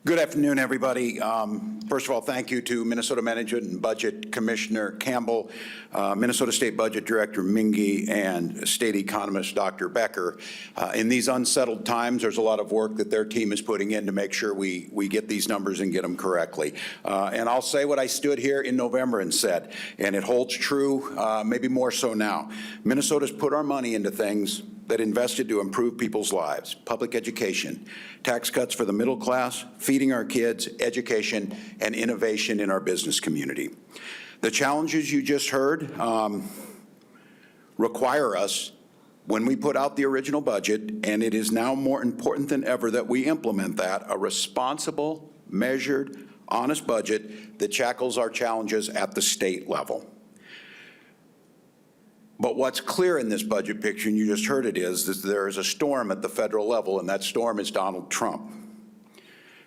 Good afternoon, everybody. First of all, thank you to Minnesota Management and Budget Commissioner Campbell, Minnesota State Budget Director Mingy, and State Economist Dr. Becker. In these unsettled times, there's a lot of work that their team is putting in to make sure we get these numbers and get them correctly. And I'll say what I stood here in November and said, and it holds true, maybe more so now. Minnesota's put our money into things that invested to improve people's lives: public education, tax cuts for the middle class, feeding our kids, education, and innovation in our business community. The challenges you just heard require us, when we put out the original budget, and it is now more important than ever that we implement that, a responsible, measured, honest budget that tackles our challenges at the state level. But what's clear in this budget picture, and you just heard it, is that there is a storm at the federal level, and that storm is Donald Trump.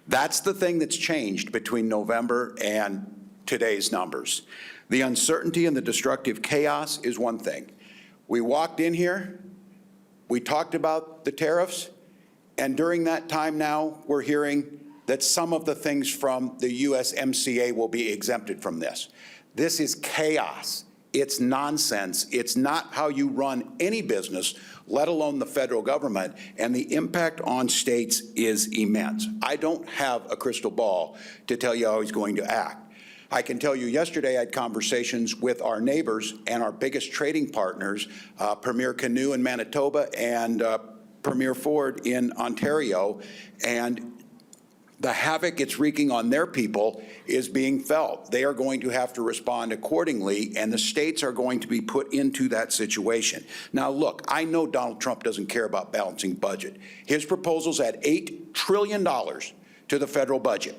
That's the thing that's changed between November and today's numbers. The uncertainty and the destructive chaos is one thing. We walked in here, we talked about the tariffs, and during that time now, we're hearing that some of the things from the USMCA will be exempted from this. This is chaos. It's nonsense. It's not how you run any business, let alone the federal government, and the impact on states is immense. I don't have a crystal ball to tell you how he's going to act. I can tell you yesterday I had conversations with our neighbors and our biggest trading partners, Premier Canoe in Manitoba and Premier Ford in Ontario, and the havoc it's wreaking on their people is being felt. They are going to have to respond accordingly, and the states are going to be put into that situation. Now, look, I know Donald Trump doesn't care about balancing budget. His proposals add $8 trillion to the federal budget.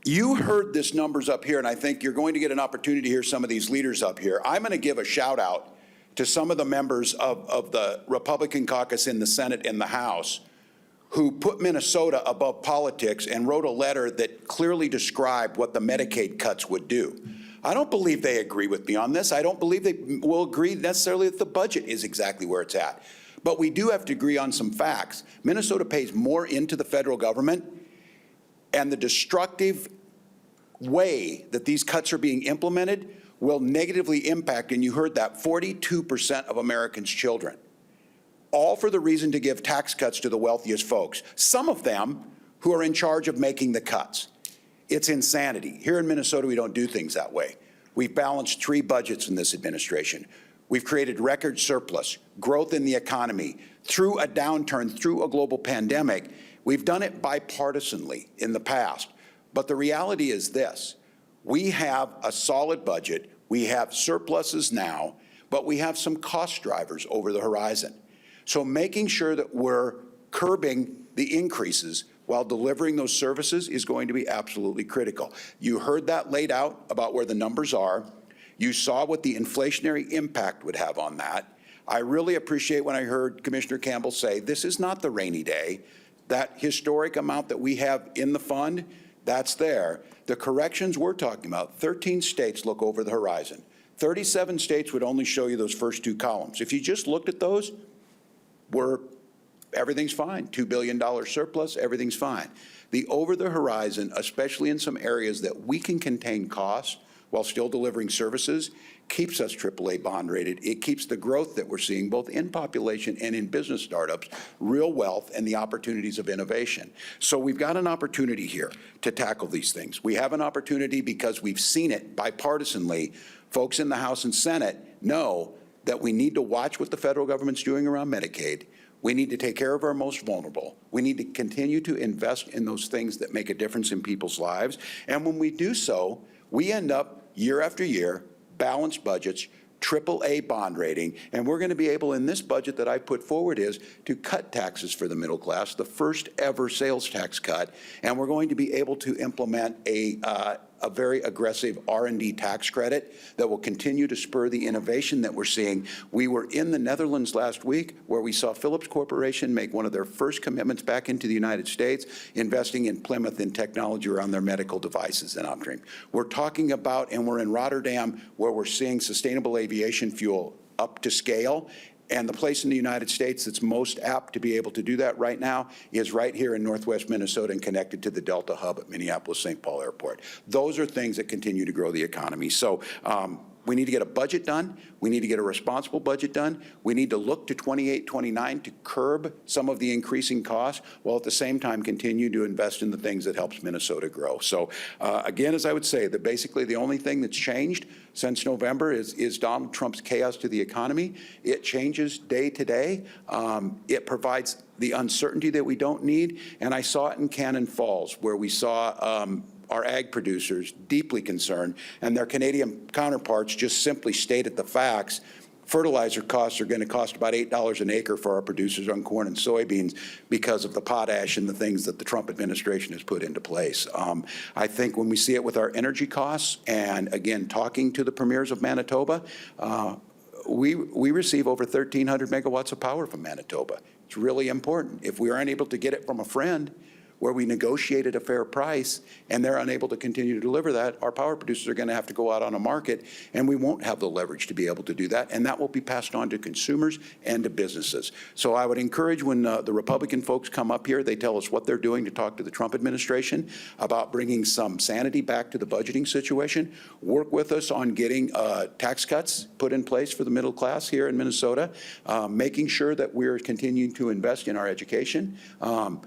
You heard this numbers up here, and I think you're going to get an opportunity to hear some of these leaders up here. I'm going to give a shout out to some of the members of the Republican caucus in the Senate and the House who put Minnesota above politics and wrote a letter that clearly described what the Medicaid cuts would do. I don't believe they agree with me on this. I don't believe they will agree necessarily that the budget is exactly where it's at. But we do have to agree on some facts. Minnesota pays more into the federal government, and the destructive way that these cuts are being implemented will negatively impact, and you heard that, 42% of Americans' children. All for the reason to give tax cuts to the wealthiest folks, some of them who are in charge of making the cuts. It's insanity. Here in Minnesota, we don't do things that way. We've balanced 3 budgets in this administration. We've created record surplus, growth in the economy, through a downturn, through a global pandemic. We've done it bipartisanly in the past. But the reality is this: we have a solid budget, we have surpluses now, but we have some cost drivers over the horizon. So making sure that we're curbing the increases while delivering those services is going to be absolutely critical. You heard that laid out about where the numbers are. You saw what the inflationary impact would have on that. I really appreciate when I heard Commissioner Campbell say, this is not the rainy day. That historic amount that we have in the fund, that's there. The corrections we're talking about, 13 states look over the horizon. 37 states would only show you those first 2 columns. If you just looked at those, everything's fine. $2 billion surplus, everything's fine. The over the horizon, especially in some areas that we can contain costs while still delivering services, keeps us AAA bond rated. It keeps the growth that we're seeing both in population and in business startups, real wealth, and the opportunities of innovation. So we've got an opportunity here to tackle these things. We have an opportunity because we've seen it bipartisanly. Folks in the House and Senate know that we need to watch what the federal government's doing around Medicaid. We need to take care of our most vulnerable. We need to continue to invest in those things that make a difference in people's lives. And when we do so, we end up year after year, balanced budgets, AAA bond rating, and we're going to be able, in this budget that I put forward, is to cut taxes for the middle class, the first ever sales tax cut, and we're going to be able to implement a very aggressive R&D tax credit that will continue to spur the innovation that we're seeing. We were in the Netherlands last week where we saw Philips Corporation make one of their first commitments back into the United States, investing in Plymouth in technology around their medical devices and upstream. We're talking about, and we're in Rotterdam, where we're seeing sustainable aviation fuel up to scale. And the place in the United States that's most apt to be able to do that right now is right here in Northwest Minnesota and connected to the Delta hub at Minneapolis-St. Paul Airport. Those are things that continue to grow the economy. So we need to get a budget done. We need to get a responsible budget done. We need to look to 28, 29 to curb some of the increasing costs, while at the same time continue to invest in the things that helps Minnesota grow. So again, as I would say, that basically the only thing that's changed since November is Donald Trump's chaos to the economy. It changes day to day. It provides the uncertainty that we don't need. And I saw it in Cannon Falls, where we saw our ag producers deeply concerned, and their Canadian counterparts just simply stated the facts. Fertilizer costs are going to cost about $8 an acre for our producers on corn and soybeans because of the potash and the things that the Trump administration has put into place. I think when we see it with our energy costs, and again, talking to the premiers of Manitoba, we receive over 1,300 megawatts of power from Manitoba. It's really important. If we are unable to get it from a friend, where we negotiated a fair price and they're unable to continue to deliver that, our power producers are going to have to go out on a market, and we won't have the leverage to be able to do that, and that will be passed on to consumers and to businesses. So I would encourage, when the Republican folks come up here, they tell us what they're doing to talk to the Trump administration about bringing some sanity back to the budgeting situation. Work with us on getting tax cuts put in place for the middle class here in Minnesota, making sure that we're continuing to invest in our education,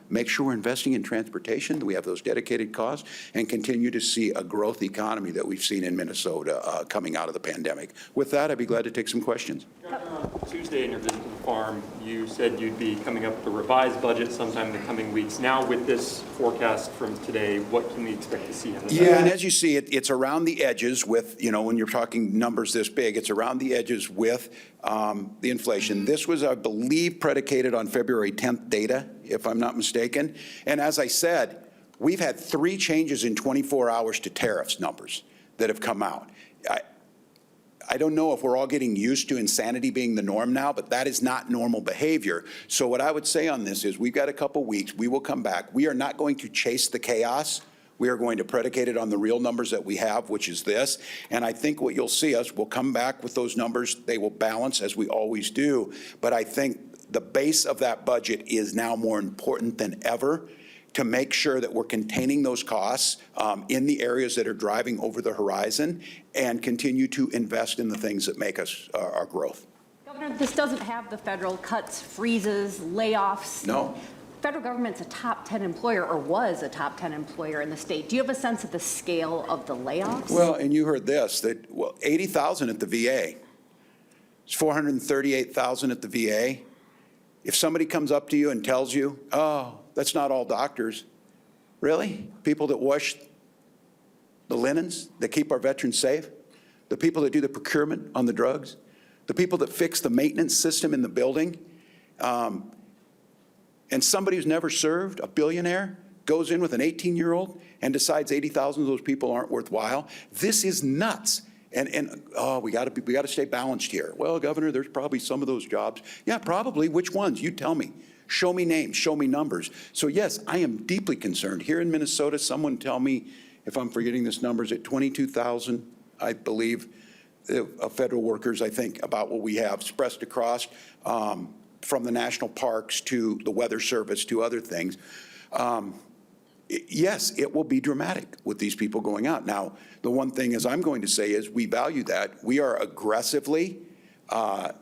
make sure we're investing in transportation, that we have those dedicated costs, and continue to see a growth economy that we've seen in Minnesota coming out of the pandemic. With that, I'd be glad to take some questions. Tuesday in your visit to the farm, you said you'd be coming up with a revised budget sometime in the coming weeks. Now, with this forecast from today, what can we expect to see in the Yeah, and as you see, it's around the edges with, when you're talking numbers this big, it's around the edges with the inflation. This was, I believe, predicated on February 10th data, if I'm not mistaken. And as I said, we've had 3 changes in 24 hours to tariffs numbers that have come out. I don't know if we're all getting used to insanity being the norm now, but that is not normal behavior. So what I would say on this is, we've got a couple weeks. We will come back. We are not going to chase the chaos. We are going to predicate it on the real numbers that we have, which is this. And I think what you'll see us, we'll come back with those numbers. They will balance, as we always do. But I think the base of that budget is now more important than ever, to make sure that we're containing those costs in the areas that are driving over the horizon, and continue to invest in the things that make us our growth. Governor, this doesn't have the federal cuts, freezes, layoffs. No. Federal government's a top 10 employer, or was a top 10 employer in the state. Do you have a sense of the scale of the layoffs? Well, and you heard this, that 80,000 at the VA. It's 438,000 at the VA. If somebody comes up to you and tells you, oh, that's not all doctors. Really? People that wash the linens, that keep our veterans safe, the people that do the procurement on the drugs, the people that fix the maintenance system in the building, and somebody who's never served, a billionaire, goes in with an 18-year-old and decides 80,000 of those people aren't worthwhile. This is nuts. And we got to stay balanced here. Well, Governor, there's probably some of those jobs. Yeah, probably. Which ones? You tell me. Show me names, show me numbers. So yes, I am deeply concerned. Here in Minnesota, someone tell me if I'm forgetting this number, is it 22,000, I believe, of federal workers, I think, about what we have spread across from the national parks to the weather service to other things. Yes, it will be dramatic with these people going out. Now, the one thing is I'm going to say is we value that. We are aggressively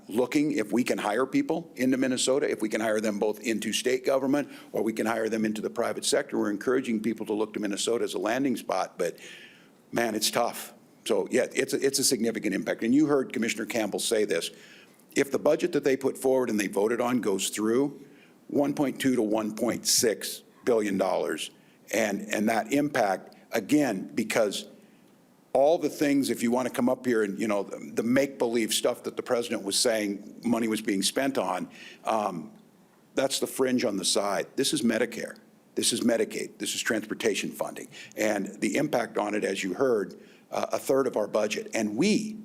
looking if we can hire people into Minnesota, if we can hire them both into state government or we can hire them into the private sector. We're encouraging people to look to Minnesota as a landing spot, but man, it's tough. So yeah, it's a significant impact. And you heard Commissioner Campbell say this. If the budget that they put forward and they voted on goes through, $1.2 to $1.6 billion. And that impact, again, because all the things, if you want to come up here and, the make-believe stuff that the president was saying money was being spent on, that's the fringe on the side. This is Medicare. This is Medicaid. This is transportation funding. And the impact on it, as you heard, a third of our budget. And we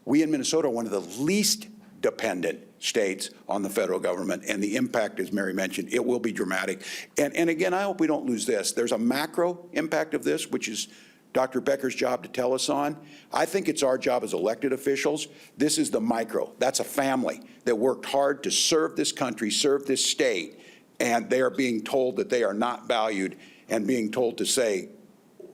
in Minnesota are one of the least dependent states on the federal government, and the impact, as Mary mentioned, it will be dramatic. And again, I hope we don't lose this. There's a macro impact of this, which is Dr. Becker's job to tell us on. I think it's our job as elected officials. This is the micro. That's a family that worked hard to serve this country, serve this state, and they are being told that they are not valued and being told to say,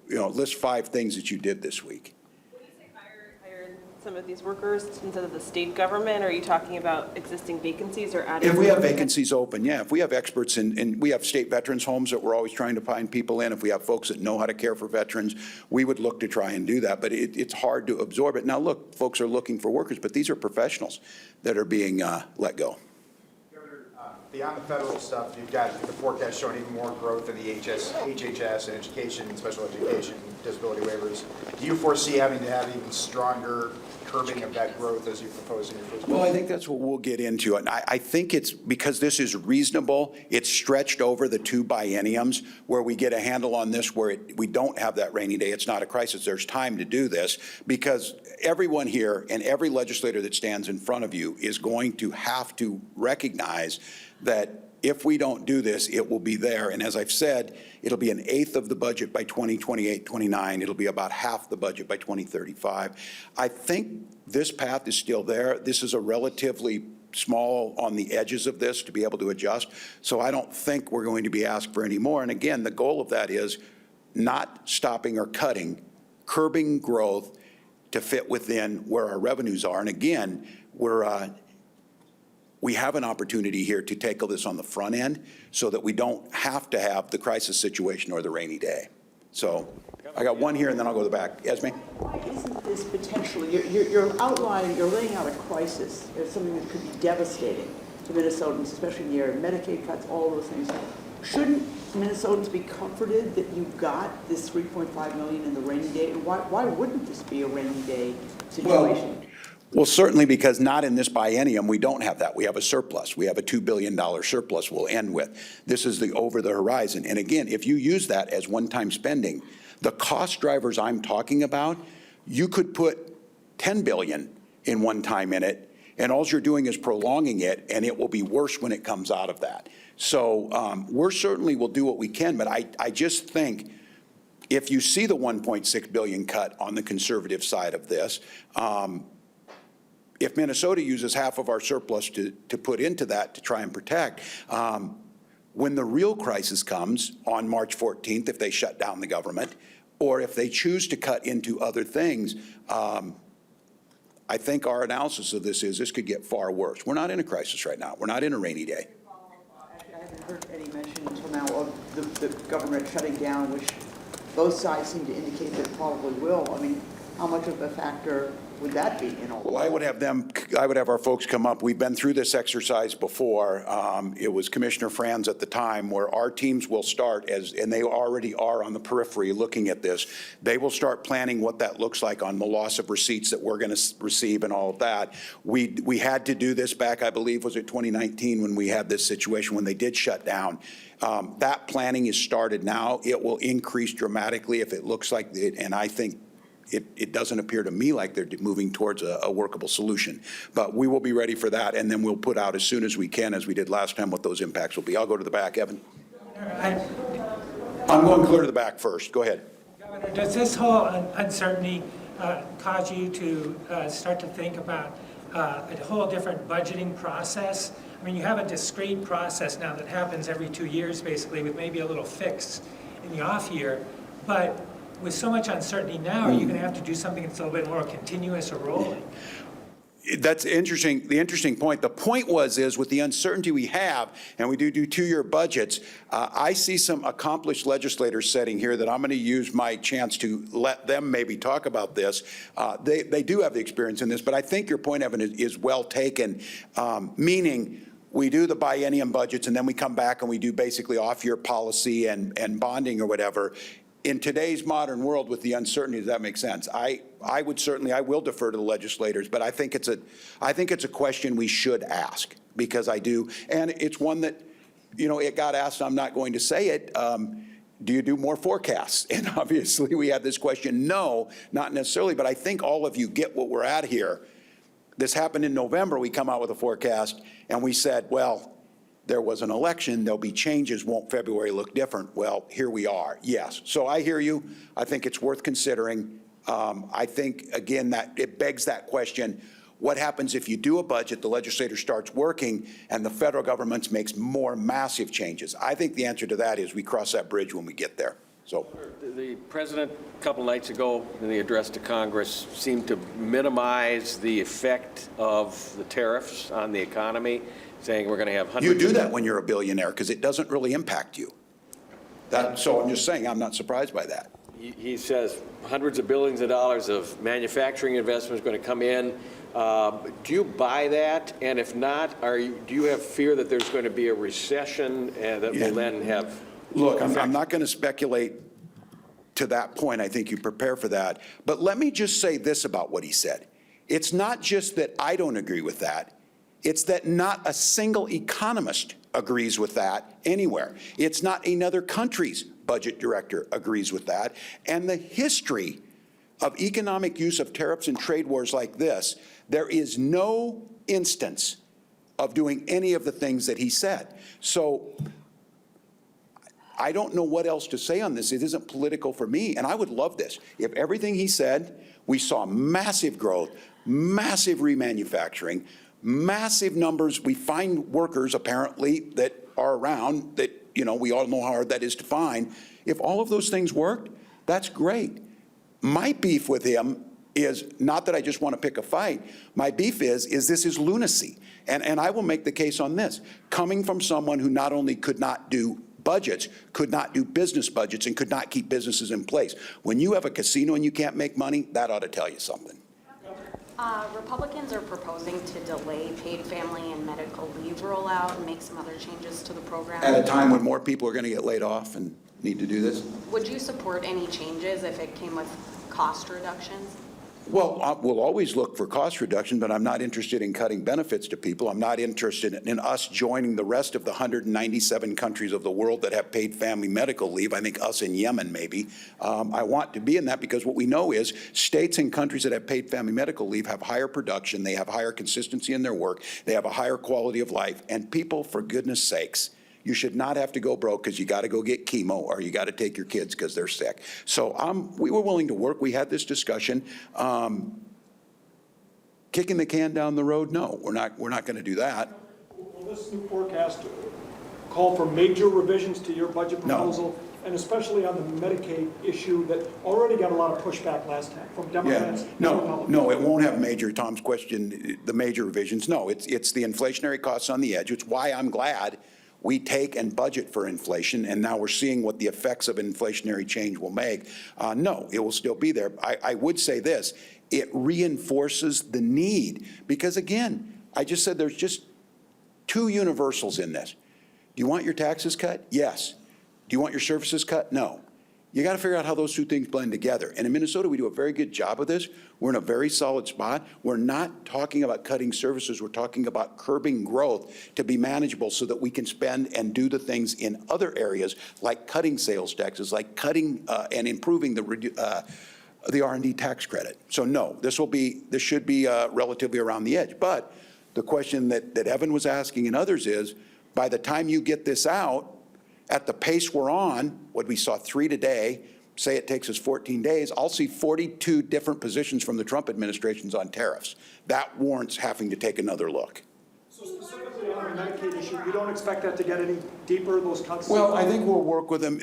list 5 things that you did this week. When you say hire some of these workers instead of the state government, are you talking about existing vacancies or adding? If we have vacancies open, yeah. If we have experts and we have state veterans homes that we're always trying to find people in, if we have folks that know how to care for veterans, we would look to try and do that. But it's hard to absorb it. Now, look, folks are looking for workers, but these are professionals that are being let go. Governor, beyond the federal stuff, you've got the forecast showing even more growth in the HHS and education, special education, disability waivers. Do you foresee having to have even stronger curbing of that growth as you propose in your first budget? Well, I think that's what we'll get into. And I think it's because this is reasonable, it's stretched over the 2 bienniums where we get a handle on this, where we don't have that rainy day. It's not a crisis. There's time to do this because everyone here and every legislator that stands in front of you is going to have to recognize that if we don't do this, it will be there. And as I've said, it'll be 1/8 of the budget by 2028, 29. It'll be about half the budget by 2035. I think this path is still there. This is a relatively small on the edges of this to be able to adjust. So I don't think we're going to be asked for any more. And again, the goal of that is not stopping or cutting, curbing growth to fit within where our revenues are. And again, we have an opportunity here to tackle this on the front end so that we don't have to have the crisis situation or the rainy day. So I got one here and then I'll go to the back. Esme? Why isn't this potentially, you're outlining, you're laying out a crisis as something that could be devastating to Minnesotans, especially in the area of Medicaid cuts, all those things. Shouldn't Minnesotans be comforted that you got this $3.5 million in the rainy day? And why wouldn't this be a rainy day situation? Well, certainly because not in this biennium, we don't have that. We have a surplus. We have a $2 billion surplus we'll end with. This is the over the horizon. And again, if you use that as one-time spending, the cost drivers I'm talking about, you could put $10 billion in one time in it, and all you're doing is prolonging it, and it will be worse when it comes out of that. So we're certainly will do what we can, but I just think if you see the $1.6 billion cut on the conservative side of this, if Minnesota uses half of our surplus to put into that to try and protect, when the real crisis comes on March 14th, if they shut down the government, or if they choose to cut into other things, I think our analysis of this is this could get far worse. We're not in a crisis right now. We're not in a rainy day. Actually, I haven't heard any mention until now of the government shutting down, which both sides seem to indicate that it probably will. I mean, how much of a factor would that be in all? Well, I would have our folks come up. We've been through this exercise before. It was Commissioner Franz at the time where our teams will start and they already are on the periphery looking at this. They will start planning what that looks like on the loss of receipts that we're going to receive and all of that. We had to do this back, I believe, was it 2019 when we had this situation when they did shut down. That planning is started now. It will increase dramatically if it looks like it, and I think it doesn't appear to me like they're moving towards a workable solution. But we will be ready for that, and then we'll put out as soon as we can, as we did last time, what those impacts will be. I'll go to the back, Evan. I'm going clear to the back first. Go ahead. Governor, does this whole uncertainty cause you to start to think about a whole different budgeting process? I mean, you have a discrete process now that happens every 2 years, basically, with maybe a little fix in the off year, but with so much uncertainty now, are you going to have to do something that's a little bit more continuous or rolling? That's interesting. The interesting point. The point is with the uncertainty we have, and we do 2-year budgets, I see some accomplished legislators sitting here that I'm going to use my chance to let them maybe talk about this. They do have the experience in this, but I think your point, Evan, is well taken, meaning we do the biennium budgets and then we come back and we do basically off-year policy and bonding or whatever. In today's modern world with the uncertainty, does that make sense? I will defer to the legislators, but I think it's a question we should ask because I do, and it's one that, it got asked, I'm not going to say it, do you do more forecasts? And obviously we had this question, no, not necessarily, but I think all of you get what we're at here. This happened in November, we come out with a forecast and we said, well, there was an election, there'll be changes, won't February look different? Well, here we are, yes. So I hear you. I think it's worth considering. I think, again, that it begs that question, what happens if you do a budget, the legislature starts working, and the federal government makes more massive changes? I think the answer to that is we cross that bridge when we get there. So the president, a couple nights ago, in the address to Congress, seemed to minimize the effect of the tariffs on the economy, saying we're going to have hundreds. you do that when you're a billionaire because it doesn't really impact you. So I'm just saying, I'm not surprised by that. He says hundreds of billions of dollars of manufacturing investment is going to come in. Do you buy that? And if not, do you have fear that there's going to be a recession that will then have? Look, I'm not going to speculate to that point. I think you prepare for that. But let me just say this about what he said. It's not just that I don't agree with that. It's that not a single economist agrees with that anywhere. It's not another country's budget director agrees with that. And the history of economic use of tariffs and trade wars like this, there is no instance of doing any of the things that he said. So I don't know what else to say on this. It isn't political for me, and I would love this. If everything he said, we saw massive growth, massive remanufacturing, massive numbers. We find workers, apparently, that are around that, we all know how hard that is to find. If all of those things worked, that's great. My beef with him is not that I just want to pick a fight. My beef is this is lunacy. And I will make the case on this. Coming from someone who not only could not do budgets, could not do business budgets, and could not keep businesses in place. When you have a casino and you can't make money, that ought to tell you something. Republicans are proposing to delay paid family and medical leave rollout and make some other changes to the program. At a time when more people are going to get laid off and need to do this? Would you support any changes if it came with cost reductions? Well, we'll always look for cost reduction, but I'm not interested in cutting benefits to people. I'm not interested in us joining the rest of the 197 countries of the world that have paid family medical leave. I think us in Yemen, maybe. I want to be in that because what we know is states and countries that have paid family medical leave have higher production, they have higher consistency in their work, they have a higher quality of life. And people, for goodness sakes, you should not have to go broke because you got to go get chemo or you got to take your kids because they're sick. So we were willing to work. We had this discussion. Kicking the can down the road, no, we're not going to do that. Will this new forecast call for major revisions to your budget No. proposal? And especially on the Medicaid issue that already got a lot of pushback last time from Democrats. Yeah, and no, Republicans. it won't have major, Tom's question, the major revisions. No, it's the inflationary costs on the edge. It's why I'm glad we take and budget for inflation, and now we're seeing what the effects of inflationary change will make. No, it will still be there. I would say this, it reinforces the need, because again, I just said there's just two universals in this. Do you want your taxes cut? Yes. Do you want your services cut? No. You got to figure out how those two things blend together. And in Minnesota, we do a very good job of this. We're in a very solid spot. We're not talking about cutting services. We're talking about curbing growth to be manageable so that we can spend and do the things in other areas like cutting sales taxes, like cutting and improving the R&D tax credit. So no, this should be relatively around the edge. But the question that Evan was asking and others is, by the time you get this out, at the pace we're on, what we saw 3 today, say it takes us 14 days, I'll see 42 different positions from the Trump administrations on tariffs. That warrants having to take another look. So specifically on the Medicaid issue, you don't expect that to get any deeper, those cuts? Well, I think we'll work with them.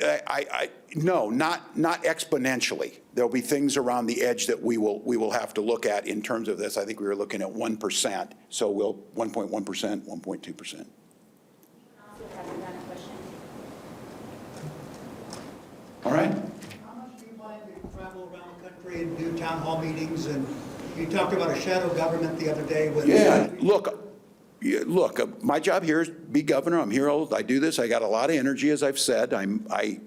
No, not exponentially. There'll be things around the edge that we will have to look at in terms of this. I think we were looking at 1%, so we'll 1.1%, 1.2%. All right. How much do you plan to travel around the country and do town hall meetings? And you talked about a shadow government the other day with. Yeah, look, my job here is be governor. I'm here, I do this. I got a lot of energy, as I've said. I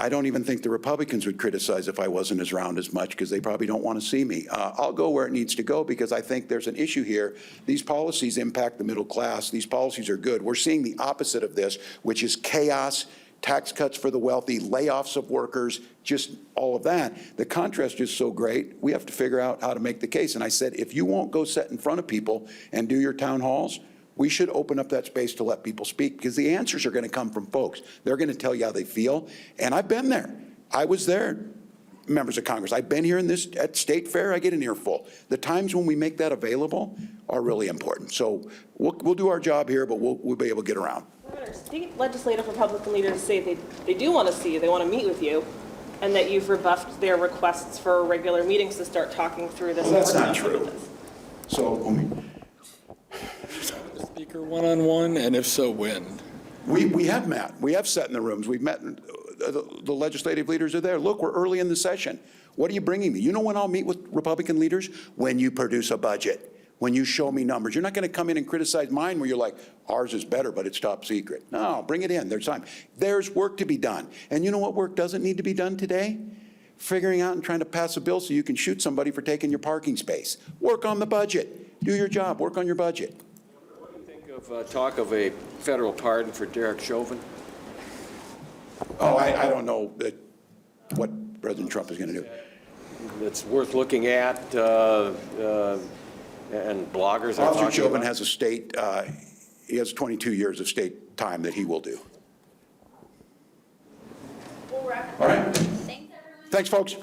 don't even think the Republicans would criticize if I wasn't as round as much because they probably don't want to see me. I'll go where it needs to go because I think there's an issue here. These policies impact the middle class. These policies are good. We're seeing the opposite of this, which is chaos, tax cuts for the wealthy, layoffs of workers, just all of that. The contrast is so great, we have to figure out how to make the case. And I said, if you won't go sit in front of people and do your town halls, We should open up that space to let people speak, because the answers are going to come from folks. They're going to tell you how they feel, and I've been there. I was there, members of Congress. I've been here at State Fair. I get an earful. The times when we make that available are really important. So we'll do our job here, but we'll be able to get around. State legislative Republican leaders say they do want to see you, they want to meet with you, and that you've rebuffed their requests for regular meetings to start talking through this. Well, that's not true. So, Speaker one-on-one, and if so, when? we have met. We have sat in the rooms. We've met, the legislative leaders are there. Look, we're early in the session. What are you bringing me? You know when I'll meet with Republican leaders? When you produce a budget. When you show me numbers. You're not going to come in and criticize mine where you're like, ours is better, but it's top secret. No, bring it in. There's time. There's work to be done. And you know what work doesn't need to be done today? Figuring out and trying to pass a bill so you can shoot somebody for taking your parking space. Work on the budget. Do your job. Work on your budget. What do you think of talk of a federal pardon for Derek Chauvin? Oh, I don't know what President Trump is going to do. It's worth looking at, and bloggers are Officer talking Chauvin about. has a state, he has 22 years of state time that he will do. We'll wrap it up. All right. Thanks, everyone. Thanks, folks.